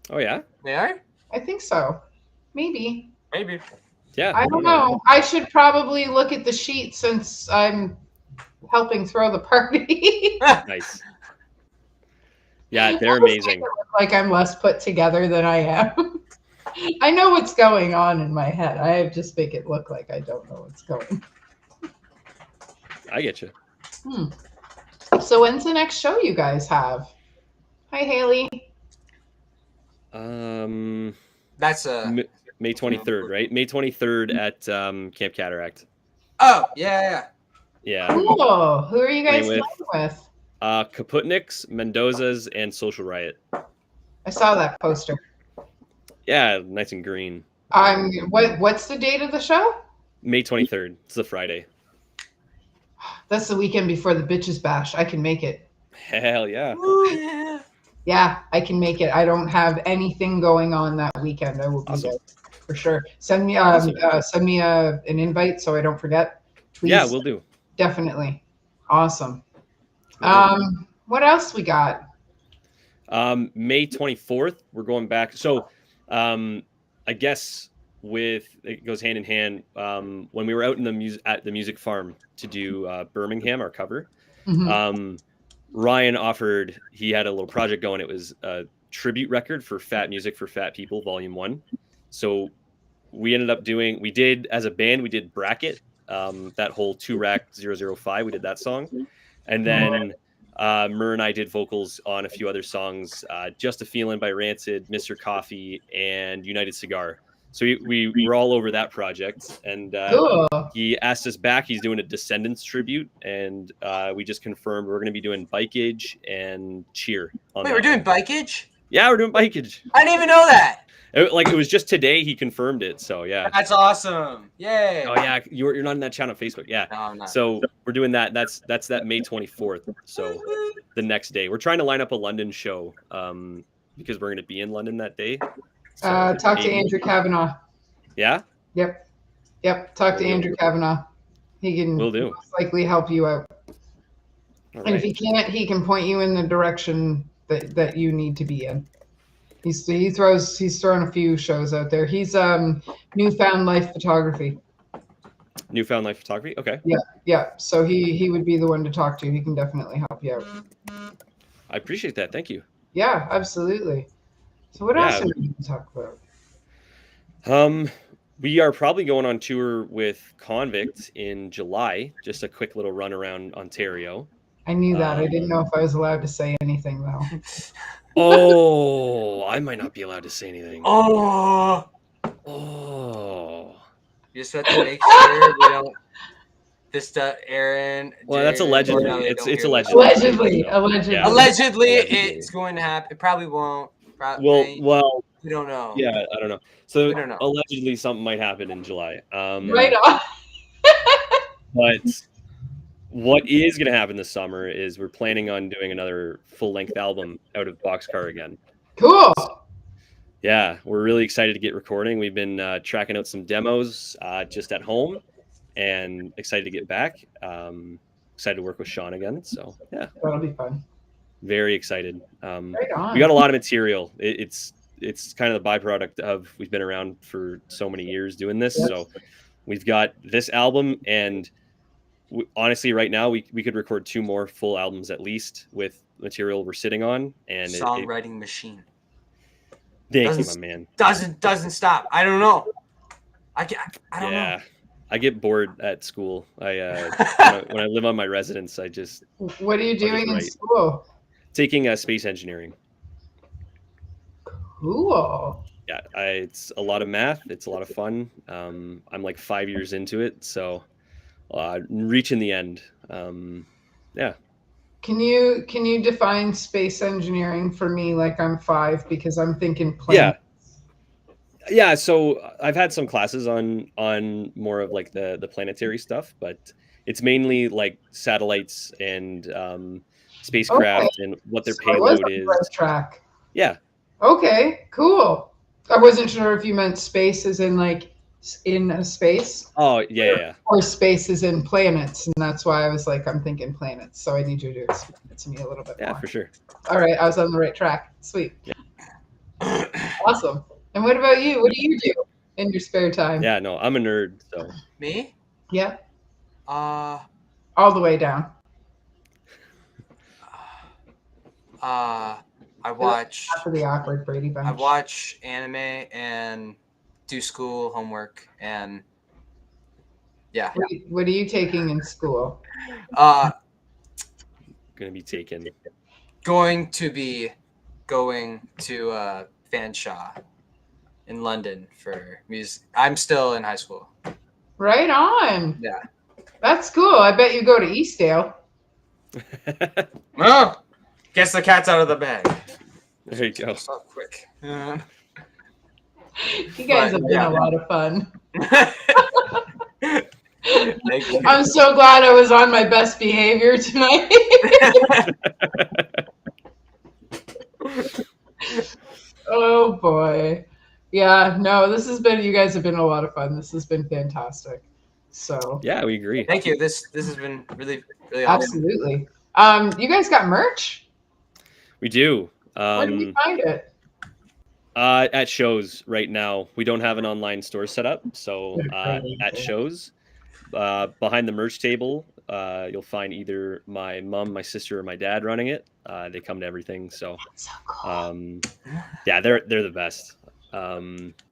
Oh yeah. They are? I think so. Maybe. Maybe. Yeah. I don't know. I should probably look at the sheet since I'm helping throw the party. Nice. Yeah, they're amazing. Like I'm less put together than I am. I know what's going on in my head. I just make it look like I don't know what's going. I get you. So when's the next show you guys have? Hi, Haley. That's a. May 23rd, right? May 23rd at Camp Cataract. Oh, yeah. Yeah. Cool. Who are you guys Playing playing with? Kaputniks, Mendoza's, and Social Riot. I saw that poster. Yeah, nice and green. What's the date of the show? May 23rd. It's a Friday. That's the weekend before the Bitches Bash. I can make it. Hell yeah. Ooh, yeah. Yeah, I can make it. I don't have anything going on that weekend. I will be Awesome. there for sure. Send me Awesome. an invite so I don't forget. Please. Yeah, we'll do. Definitely. Awesome. We'll do. What else we got? May 24th, we're going back. So I guess it goes hand in hand. When we were out in at the music farm to do Birmingham, our cover, Mhm. Ryan offered, he had a little project going. It was a tribute record for Fat Music for Fat People, Volume 1. So we ended up as a band, we did Bracket, that whole 2-rack 005. We did that song. And then Mur and I did vocals on a few other songs, Just a Feeling by Rancid, Mr. Coffee, and United Cigar. So we were all over that project, and Cool. he asked us back. He's doing a Descendants tribute, and we just confirmed we're going to be doing Bikeage and Cheer. Wait, we're doing Bikeage? Yeah, we're doing Bikeage. I didn't even know that. It was just today he confirmed it. So yeah. That's awesome. Yay. Oh yeah, you're not in that channel on Facebook. Yeah. No, I'm not. So we're doing that. That's that May 24th. So the next day, we're trying to line up a London show because we're going to be in London that day. So Talk to maybe- Andrew Kavanaugh. Yeah, Yep. Talk to Andrew Kavanaugh. He can will do. most likely help you out. All And if right. he can't, he can point you in the direction that you need to be in. He's thrown a few shows out there. He's Newfound Life Photography. Newfound Life Photography. Okay, Yeah. So he would be the one to talk to. He can definitely help you out. I appreciate that. Thank you. Yeah, absolutely. So what else are we going to talk about? We are probably going on tour with Convict in July. Just a quick little run around Ontario. I knew that. I didn't know if I was allowed to say anything though. Oh, I might not be allowed to say anything. Oh. Oh. You just have to make sure we don't. Aaron. Well, that's Jared, allegedly. Cornelli It's don't hear allegedly. Allegedly. Yeah. Allegedly, Allegedly. it's going to happen. It probably won't. Well, we don't know. yeah, I don't know. So We don't know. allegedly something might happen in July. Right on. But what is going to happen this summer is we're planning on doing another full-length album out of Boxcar again. Cool. Yeah, we're really excited to get recording. We've been tracking out some demos just at home, and excited to get back. Excited to work with Sean again. So yeah, That'll be fun. Very excited. Right on. We got a lot of material. It's kind of the byproduct of we've been around for so many years doing this. Yes. So we've got this album, and honestly, right now we could record 2 more full albums at least with material we're sitting on. And Songwriting machine thank you, my doesn't- man. doesn't stop. I don't know. I don't know. Yeah, I get bored at school. I when I live on my residence, I just What are you doing in right. school? taking space engineering. Cool. Yeah, it's a lot of math. It's a lot of fun. I'm like 5 years into it, so reaching the end. Yeah. Can you define space engineering for me like I'm 5 because I'm thinking planes? Yeah. So I've had some classes on more of like the planetary stuff, but it's mainly like satellites and spacecraft and what their So I was payload on the is. right track. Yeah. Okay, cool. I wasn't sure if you meant space as in like in a space Oh yeah. or space as in planets, and that's why I was like, I'm thinking planets. So I need you to explain it to me a little bit Yeah, more. for sure. All right, I was on the right track. Sweet. Awesome. And what about you? What do you do in your spare time? Yeah, no, I'm a nerd, so Me? Yeah, Uh, all the way down. I watch After the awkward Brady Bunch. I watch anime and do school homework and yeah. What are you taking in school? gonna be taken. Going to Fanshawe in London for music. I'm still in high school. Right on. Yeah. That's cool. I bet you go to Eastdale. Oh, gets the cats out of the bag. There you go. So quick. You guys have been yeah. a lot of fun. Thank you. I'm so glad I was on my best behavior tonight. Oh boy. Yeah, no, you guys have been a lot of fun. This has been fantastic. So Yeah, we agree. Thank you. This has been really awesome. absolutely. You guys got merch? We do. Where do we find it? At shows right now. We don't have an online store set up, so at shows, behind the merch table, you'll find either my mom, my sister, or my dad running it. They come to everything, so So cool. yeah, they're the best.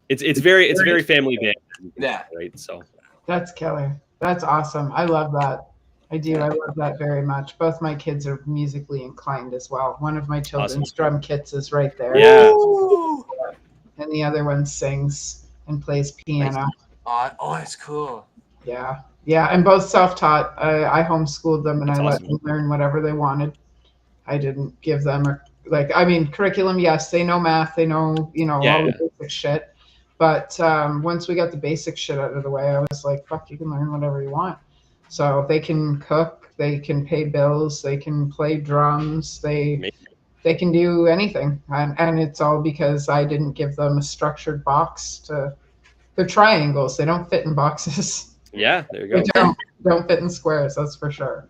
It's very family based, Yeah. right? So That's killer. That's awesome. I love that. I do. I love that very much. Both my kids are musically inclined as well. One of my children's drum kits is right there. Yeah. And the other one sings and plays piano. Oh, it's cool. Yeah. Yeah. And both self-taught. I homeschooled them and That's I awesome. let them learn whatever they wanted. I didn't give them curriculum. Yes, they know math. They know, all the basic shit. But once we got the basic shit out of the way, I was like, fuck, you can learn whatever you want. So they can cook, they can pay bills, they can play drums, they can do anything. And it's all because I didn't give them a structured box they're triangles. They don't fit in boxes. yeah, there you go. They don't fit in squares, that's for sure.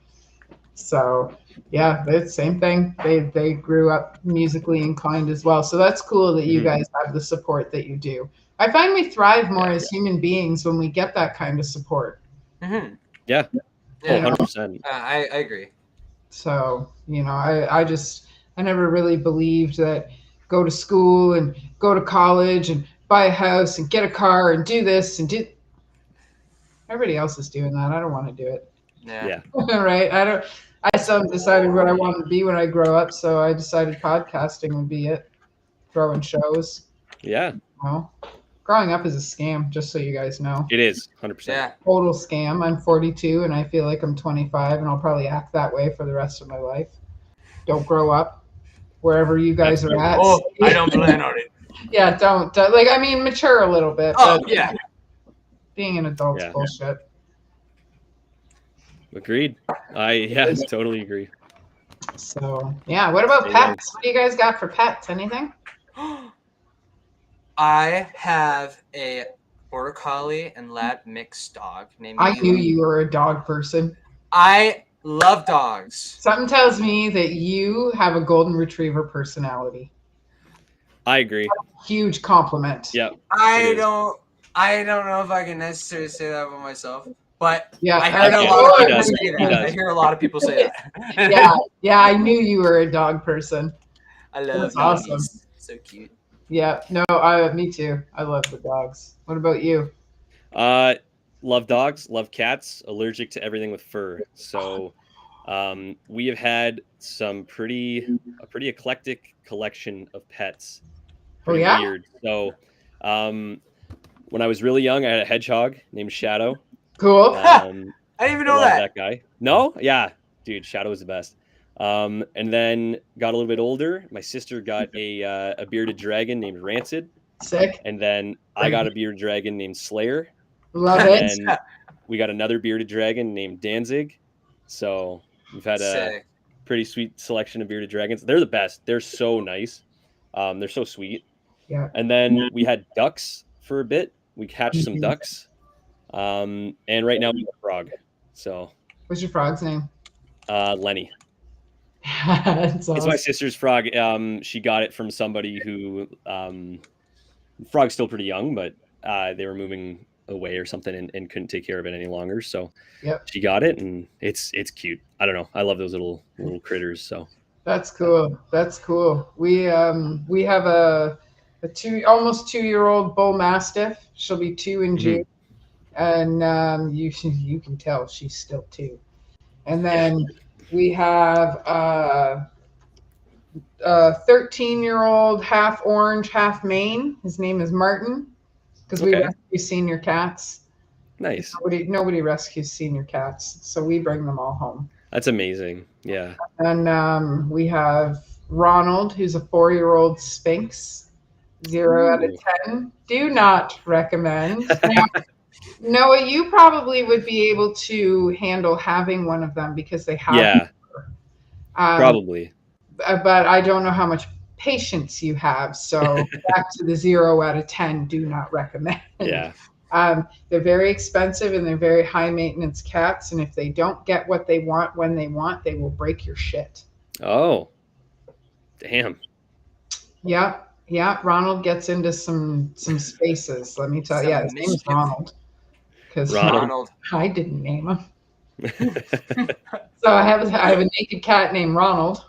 So yeah, it's the same thing. They grew up musically inclined as well. So that's cool that you guys have the support that you do. I find we thrive more as human beings when we get that kind of support. Mm-hmm. Yeah. Yeah. 100%. I agree. So, I never really believed that go to school and go to college and buy a house and get a car and do this and do. Everybody else is doing that. I don't want to do it. Yeah. Right? I still haven't decided what I want to be when I grow up. So I decided podcasting would be it. Throwing shows. Yeah, Well, growing up is a scam, just so you guys know. it is 100%. Yeah. Total scam. I'm 42 and I feel like I'm 25 and I'll probably act that way for the rest of my life. Don't grow up wherever you guys are at. Oh, I don't plan on it. Yeah, don't. Mature a little bit. Oh, but yeah. Being an adult's Yeah. bullshit. Agreed. Totally agree. So, yeah. What about Yeah. pets? What do you guys got for pets? Anything? I have a border collie and lab mixed dog named I Mila. knew you were a dog person. I Love dogs. Something tells me that you have a golden retriever personality. I agree. Huge compliment. Yeah. I is. don't know if I can necessarily say that about myself, but Yeah, I heard a okay. lot of He people does. say He that. does. I hear a lot of people say that. yeah, I knew you were a dog person. I love That's doggies. awesome. So cute. Yeah, no, me too. I love the dogs. What about you? Love dogs, love cats, allergic to everything with fur. So we have had a pretty eclectic collection of pets. Pretty yeah? weird. So when I was really young, I had a hedgehog named Shadow. Cool. I didn't even know love that. guy. No? Yeah. Dude, Shadow was the best. And then got a little bit older. My sister got a bearded dragon named Rancid. Sick. And then I got a bearded dragon named Slayer. Love And it. then we got another bearded dragon named Danzig. So we've had a Sick. pretty sweet selection of bearded dragons. They're the best. They're so nice. They're so sweet. Yeah. And then we had ducks for a bit. We hatched some ducks. And right now we have a frog. So What's your frog's name? Lenny. It's It's my sister's frog. She got it from somebody who frog's still pretty young, but they were moving away or something and couldn't take care of it any longer. So she got it, and it's cute. I don't know. I love those little critters. So That's cool. That's cool. We have a almost 2-year-old bull mastiff. She'll be 2 in June, and you can tell she's still 2. And then we have a 13-year-old half orange, half Maine. His name is Martin because we rescue senior cats. nice. Nobody rescues senior cats, so we bring them all home. That's amazing. Yeah. And we have Ronald, who's a 4-year-old Sphinx. 0 out of 10. Do not recommend. Now, Noah, you probably would be able to handle having one of them because they have. Probably. But I don't know how much patience you have. So back to the 0 out of 10. Do not recommend. Yeah. They're very expensive and they're very high maintenance cats. And if they don't get what they want when they want, they will break your shit. Oh, damn. Yeah. Ronald gets into some spaces. Let me tell you. Yeah, his name is Ronald. Because Ronald. I didn't name him. So I have a naked cat named Ronald.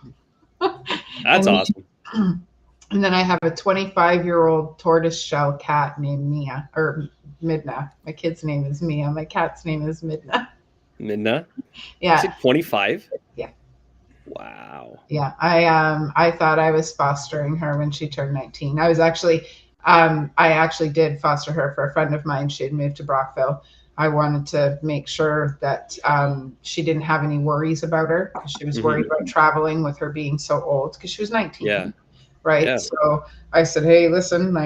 That's awesome. And then I have a 25-year-old tortoiseshell cat named Midna. My kid's name is Mia. My cat's name is Midna. Midna? Yeah. Is it 25? Yeah. Wow. Yeah. I thought I was fostering her when she turned 19. I was actually I actually did foster her for a friend of mine. She had moved to Brockville. I wanted to make sure that she didn't have any worries about her because she was worried about traveling with her being so old because she was 19. Yeah. Right. Yeah. So I said, hey, listen,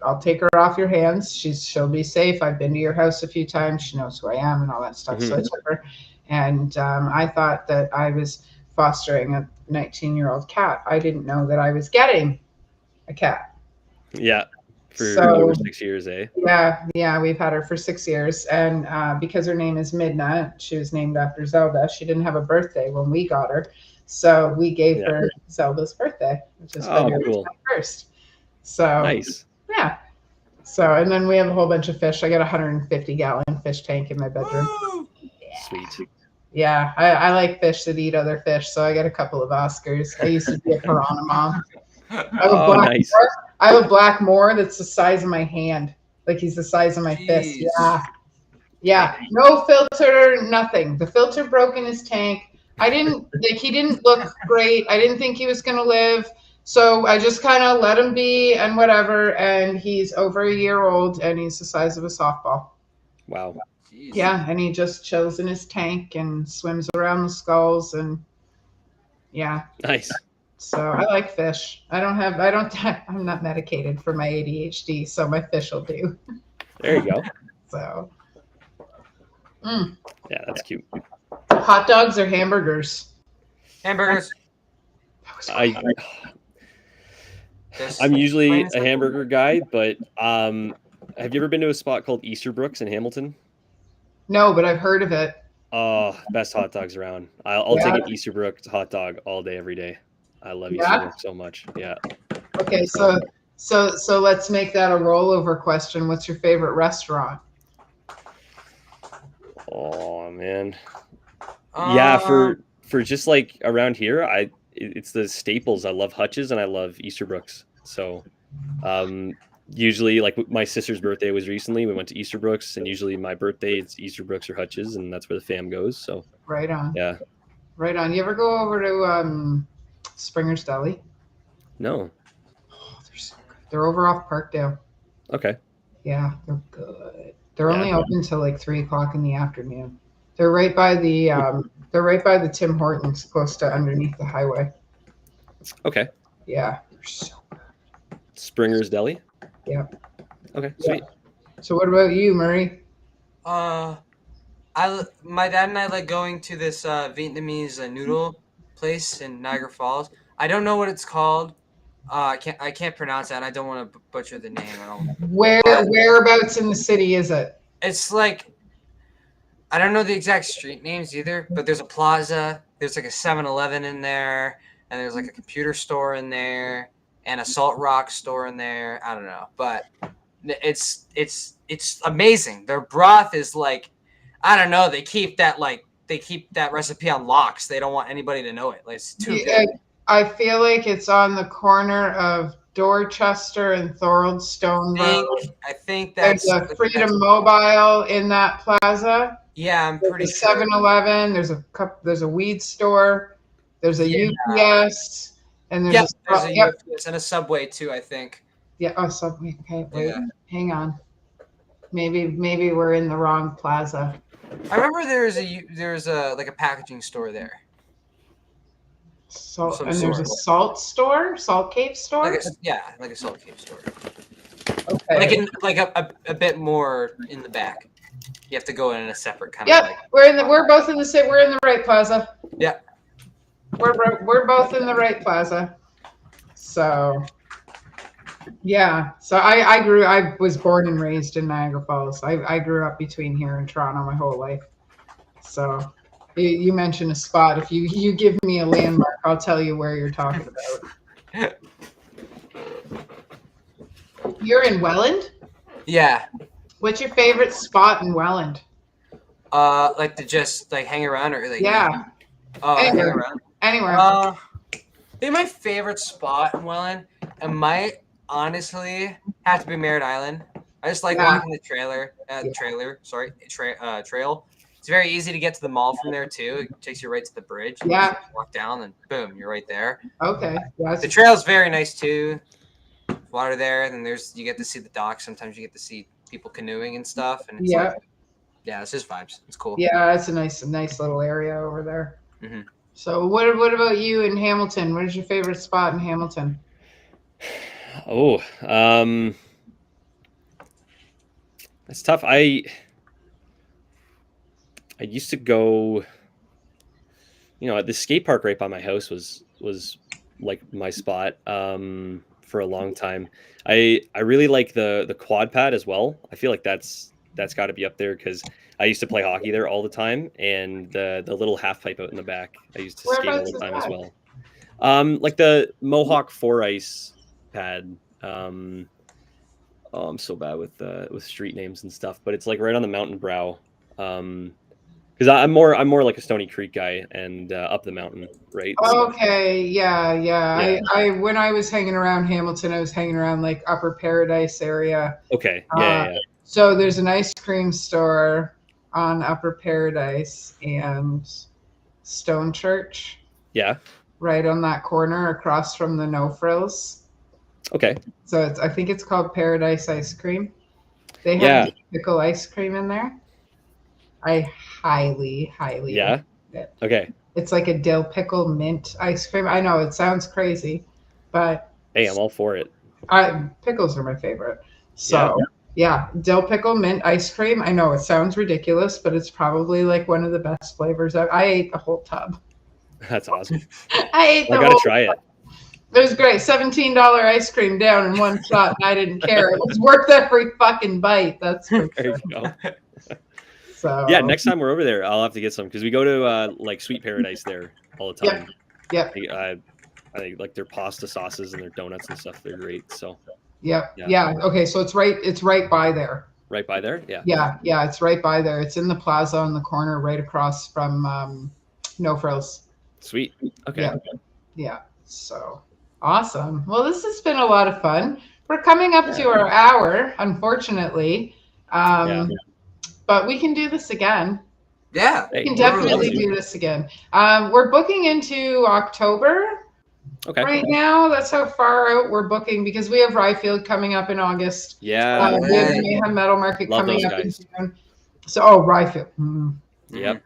I'll take her off your hands. She'll be safe. I've been to your house a few times. She knows who I am and all that stuff. So I took her, and I thought that I was fostering a 19-year-old cat. I didn't know that I was getting a cat. Yeah. For over 6 years, eh? Yeah, we've had her for 6 years, and because her name is Midna, she was named after Zelda. She didn't have a birthday when we got her, so we gave her Zelda's birthday, which is February 21st. So nice. Yeah. So, and then we have a whole bunch of fish. I got a 150-gallon fish tank in my bedroom. Sweet. Yeah, I like fish that eat other fish, so I got a couple of Oscars. I used to be a piranha mom. Nice. I have a black Moor that's the size of my hand. Like he's the size of my fist. Yeah. No filter, nothing. The filter broke in his tank. He didn't look great. I didn't think he was going to live. So I just kind of let him be and whatever. And he's over a year old and he's the size of a softball. Wow. Jeez. Yeah. And he just chills in his tank and swims around the skulls and yeah. Nice. So I like fish. I'm not medicated for my ADHD, so my fish will do. There you go. So. Yeah, that's cute. Hot dogs or hamburgers? Hamburgers. I'm usually a hamburger guy, but have you ever been to a spot called Easterbrooks in Hamilton? No, but I've heard of it. Oh, best hot dogs around. I'll take an Easterbrook hot dog all day, every day. I love Easterbrook so much. Yeah. Okay, so let's make that a rollover question. What's your favorite restaurant? Oh man. Yeah, for just like around here, it's the staples. I love Hutch's and I love Easterbrook's. So usually, like my sister's birthday was recently, we went to Easterbrook's, and usually my birthday it's Easterbrook's or Hutch's, and that's where the fam goes. So right on. Yeah. Right on. You ever go over to Springer's Deli? No. Oh, they're so good. They're over off Parkdale. Okay. Yeah, they're good. They're only open till like 3:00 in the afternoon. They're right by the Tim Hortons, close to underneath the highway. Okay. Yeah, they're so good. Springer's Deli. Yeah. Okay. Sweet. So what about you, Murray? My dad and I like going to this Vietnamese noodle place in Niagara Falls. I don't know what it's called. I can't pronounce that. And I don't want to butcher the name. Whereabouts in the city is it? It's like, I don't know the exact street names either, but there's a plaza. There's like a 7-Eleven in there, and there's like a computer store in there, and a Salt Rock store in there. I don't know, but it's amazing. Their broth is like, I don't know. They keep that recipe on locks. They don't want anybody to know it. Like, it's too good. I feel like it's on the corner of Dorchester and Thorold Stone Road. I think there's a Freedom Mobile in that plaza. Yeah, I'm pretty sure. There's a 7-Eleven. There's a weed store. There's a UPS, and there's a UPS and a Subway too, I think. Yeah. Oh, Subway. Okay, wait. Yeah. Hang on. Maybe we're in the wrong plaza. I remember there's a like a packaging store there. There's a Salt Cave store. Like a Salt Cave store. Okay. Like a bit more in the back. You have to go in a separate kind of. Yeah, we're both in the same. We're in the right plaza. Yeah. We're both in the right plaza. So. Yeah. So I was born and raised in Niagara Falls. I grew up between here and Toronto my whole life. So. You mentioned a spot. If you give me a landmark, I'll tell you where you're talking about. You're in Welland? Yeah. What's your favorite spot in Welland? Like to just like hang around or like hang around. Anywhere. I think my favorite spot in Welland, it might honestly have to be Merritt Island. I just like walking the trail. It's very easy to get to the mall from there too. It takes you right to the bridge. You just walk down and boom, you're right there. Okay. The trail is very nice too. Water there, and you get to see the docks. Sometimes you get to see people canoeing and stuff. And it's it's just vibes. It's cool. Yeah, it's a nice little area over there. Mm-hmm. So what about you in Hamilton? What is your favorite spot in Hamilton? Oh, that's tough. I used to go, the skate park right by my house was like my spot for a long time. I really like the quad pad as well. I feel like that's got to be up there because I used to play hockey there all the time, and the little half pipe out in the back I used to skate all the time as well. Like the Mohawk 4 ice pad. I'm so bad with street names and stuff, but it's like right on the mountain brow. Because I'm more like a Stony Creek guy and up the mountain, right? Okay, yeah. I when I was hanging around Hamilton, I was hanging around like Upper Paradise area. Okay, yeah. So there's an ice cream store on Upper Paradise and Stone Church. Yeah. Right on that corner across from the No Frills. Okay. So I think it's called Paradise Ice Cream. They have pickle ice cream in there. I highly recommend it. Okay. It's like a dill pickle mint ice cream. I know it sounds crazy, but hey, I'm all for it. Pickles are my favorite. So dill pickle mint ice cream. I know it sounds ridiculous, but it's probably like one of the best flavors. I ate the whole tub. That's awesome. I gotta try it. It was great. $17 ice cream down in one shot, and I didn't care. It was worth every fucking bite. That's for sure. There you go. So Yeah, next time we're over there, I'll have to get some because we go to like Sweet Paradise there all the time. Yep. I think like their pasta sauces and their donuts and stuff. They're great. So Yep. Yeah. Yeah. Okay. So it's right by there. right by there. Yeah. Yeah. It's right by there. It's in the plaza on the corner, right across from No Frills. Sweet. Okay. Yeah. Yeah. So awesome. Well, this has been a lot of fun. We're coming up to our hour, unfortunately. But we can do this again. Yeah. We Hey, can whatever definitely you do this again. We're booking into October Okay. right now. That's how far out we're booking because we have Ryfield coming up in August. Yeah. We have the Mayhem Metal Market Love coming those up in guys. June. So, Ryfield. Yep.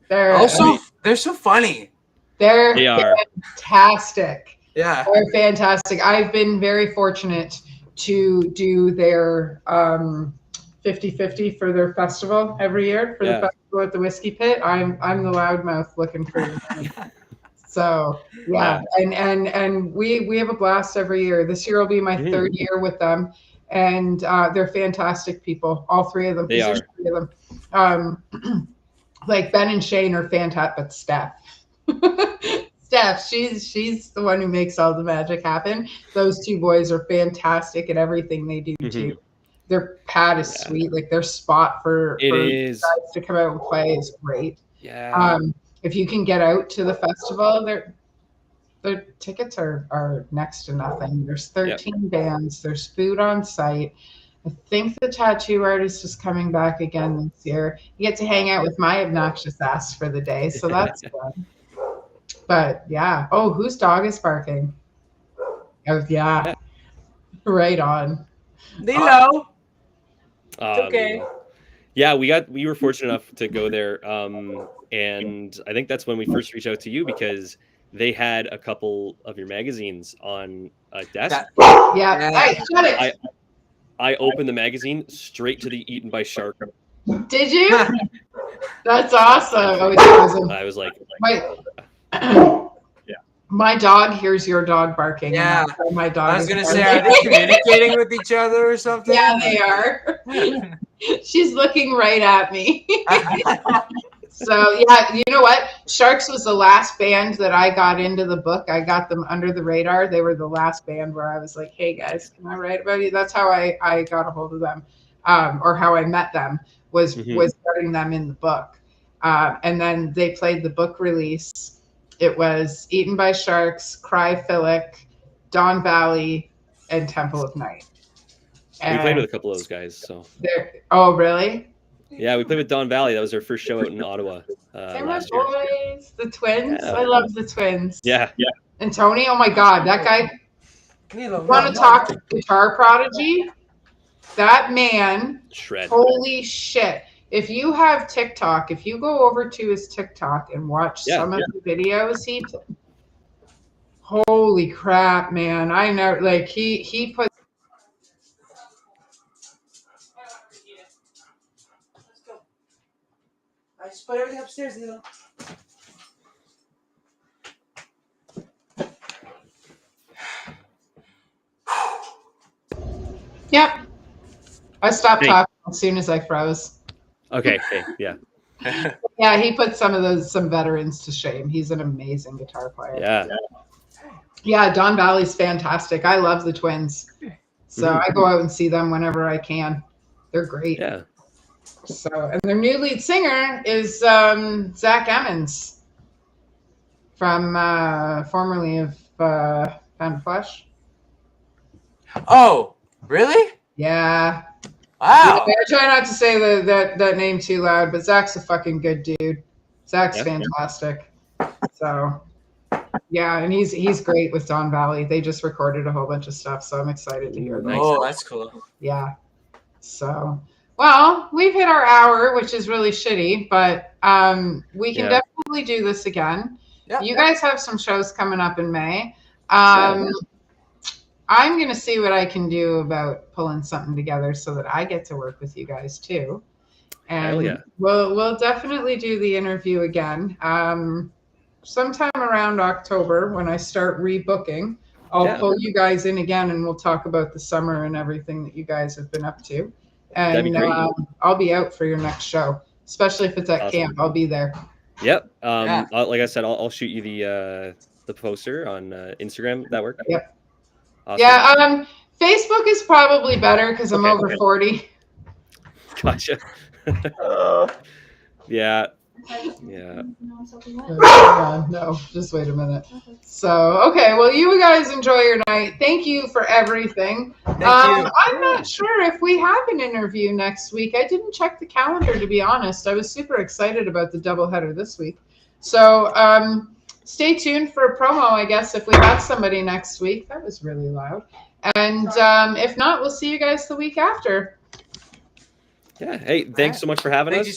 They're Also, they're so funny. they're They are. fantastic. Yeah. They're fantastic. I've been very fortunate to do their 50-50 for their festival every year for the Yeah. festival at the Whiskey Pit. I'm the loudmouth looking for them. So yeah, and we have a blast every year. This year will be my third year with them, and they're fantastic people. All three of them. They are. Three of them. Like Ben and Shane are fantastic, but Steph, she's the one who makes all the magic happen. Those two boys are fantastic at everything they do too. Their pad is sweet. Like their spot for is guys to come out and play is great. Yeah. If you can get out to the festival, their tickets are next to nothing. There's 13 bands. There's food on site. I think the tattoo artist is coming back again this year. You get to hang out with my obnoxious ass for the day, so that's fun. But yeah. Oh, whose dog is barking? Oh yeah. Right on. Lilo. Okay. Yeah, we were fortunate enough to go there, and I think that's when we first reached out to you because they had a couple of your magazines on a desk. Yeah. Hey, shut it. I opened the magazine straight to the Eaten by Shark. Did you? That's awesome. Oh, it's awesome. I was like, My dog hears your dog barking. Yeah. My dog. I was gonna say, are they communicating with each other or something? Yeah, they are. She's looking right at me. So yeah, you know what? Sharks was the last band that I got into the book. I got them under the radar. They were the last band where I was like, "Hey guys, can I write about you?" That's how I got a hold of them, or how I met them was getting them in the book. And then they played the book release. It was Eaten by Sharks, Cryphilic, Dawn Valley, and Temple of Night. And we played with a couple of those guys. So. Oh really? Yeah, we played with Dawn Valley. That was our first show out in Ottawa They're my last year. boys, the twins. Yeah. I love the twins. Yeah. And Tony, oh my God, that guy. Want to talk guitar prodigy? That man, Shred. holy shit. If you have TikTok, if you go over to his TikTok and watch some of the videos holy crap, man. I know, like he put. I just put everything upstairs, Lilo. Yep. I stopped talking as soon as I froze. Okay. Hey, yeah. Yeah, he put some veterans to shame. He's an amazing guitar player. Yeah. Yeah, Dawn Valley's fantastic. I love the twins. So I go out and see them whenever I can. They're great. Yeah. So, and their new lead singer is Zach Emmons from formerly of Pound of Flesh. Oh, really? Yeah. Wow. I try not to say that name too loud, but Zach's a fucking good dude. Zach's fantastic. So, yeah, and he's great with Dawn Valley. They just recorded a whole bunch of stuff, so I'm excited to hear them. Oh, that's cool. Yeah. So, well, we've hit our hour, which is really shitty, but we can definitely do this again. Yeah. You guys have some shows coming up in May. I'm going to see what I can do about pulling something together so that I get to work with you guys too. And we'll definitely do the interview again. Sometime around October when I start rebooking, I'll pull you guys in again and we'll talk about the summer and everything that you guys have been up to. And I'll be out for your next show. especially if it's at Awesome. camp. I'll be there. Yep. Yeah. Like I said, I'll shoot you the poster on Instagram. That work? Yep. Awesome. Yeah. Facebook is probably better because I'm over 40. Gotcha. Yeah. Yeah. No, just wait a minute. So, okay, well, you guys enjoy your night. Thank you for everything. Thank you. I'm not sure if we have an interview next week. I didn't check the calendar, to be honest. I was super excited about the doubleheader this week. So stay tuned for a promo, I guess, if we have somebody next week. That was really loud. And if not, we'll see you guys the week after. Yeah. Hey, thanks so much for having Thank us. you